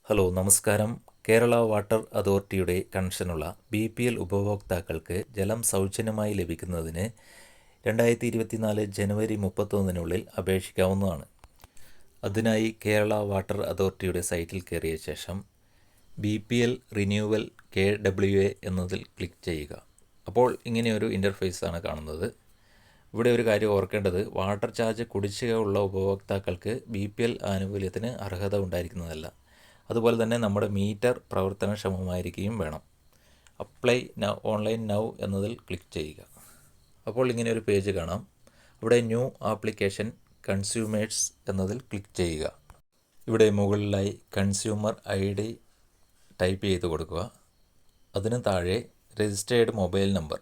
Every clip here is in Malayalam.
ഹലോ നമസ്കാരം. കേരള വാട്ടർ അതോറിറ്റിയുടെ കണക്ഷനുള്ള BPL ഉപഭോക്താക്കൾക്ക് ജലം സൗജന്യമായി ലഭിക്കുന്നതിന് 2024 ജനുവരി 31 അപേക്ഷിക്കാവുന്നതാണ്. അതിനായി കേരള വാട്ടർ അതോറിറ്റിയുടെ സൈറ്റിൽ കയറിയ ശേഷം BPL റിന്യൂവൽ KWA എന്നതിൽ ക്ലിക്ക് ചെയ്യുക. അപ്പോൾ ഇങ്ങനെയൊരു ഇൻ്റർഫേസാണ് കാണുന്നത്. ഇവിടെ ഒരു കാര്യം ഓർക്കേണ്ടത്, വാട്ടർ ചാർജ് കുടിശ്ശിക ഉള്ള ഉപഭോക്താക്കൾക്ക് BPL ആനുകൂല്യത്തിന് അർഹത ഉണ്ടായിരിക്കുന്നതല്ല. അതുപോലെ തന്നെ നമ്മുടെ മീറ്റർ പ്രവർത്തനക്ഷമമായിരിക്കുകയും വേണം. അപ്ലൈ നൗ ഓൺലൈൻ നൗ എന്നതിൽ ക്ലിക്ക് ചെയ്യുക. അപ്പോൾ ഇങ്ങനെ ഒരു പേജ് കാണാം. ഇവിടെ ന്യൂ ആപ്ലിക്കേഷൻ കൺസ്യൂമേഴ്സ് എന്നതിൽ ക്ലിക്ക് ചെയ്യുക. ഇവിടെ മുകളിലായി കൺസ്യൂമർ ID ടൈപ്പ് ചെയ്ത് കൊടുക്കുക. അതിന് താഴെ രജിസ്റ്റേർഡ് മൊബൈൽ നമ്പർ,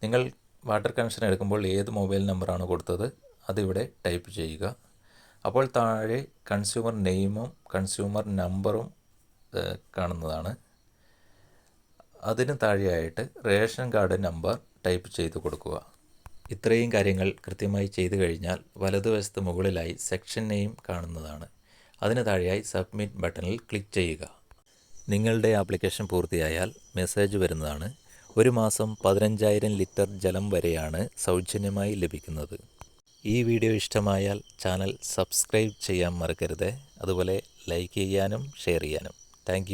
നിങ്ങൾ വാട്ടർ കണക്ഷൻ എടുക്കുമ്പോൾ ഏത് മൊബൈൽ നമ്പറാണ് കൊടുത്തത് അതിവിടെ ടൈപ്പ് ചെയ്യുക. അപ്പോൾ താഴെ കൺസ്യൂമർ നെയിമും കൺസ്യൂമർ നമ്പറും കാണുന്നതാണ്. അതിന് താഴെയായിട്ട് റേഷൻ കാർഡ് നമ്പർ ടൈപ്പ് ചെയ്ത് കൊടുക്കുക. ഇത്രയും കാര്യങ്ങൾ കൃത്യമായി ചെയ്തു കഴിഞ്ഞാൽ വലതുവശത്ത് മുകളിലായി സെക്ഷൻ നെയിം കാണുന്നതാണ്. അതിന് താഴെയായി സബ്മിറ്റ് ബട്ടണിൽ ക്ലിക്ക് ചെയ്യുക. നിങ്ങളുടെ ആപ്ലിക്കേഷൻ പൂർത്തിയായാൽ മെസ്സേജ് വരുന്നതാണ്. ഒരു മാസം 15,000 ലിറ്റർ ജലം വരെയാണ് സൗജന്യമായി ലഭിക്കുന്നത്. ഈ വീഡിയോ ഇഷ്ടമായാൽ ചാനൽ സബ്സ്ക്രൈബ് ചെയ്യാൻ മറക്കരുത്. അതുപോലെ ലൈക്ക് ചെയ്യാനും ഷെയർ ചെയ്യാനും. താങ്ക്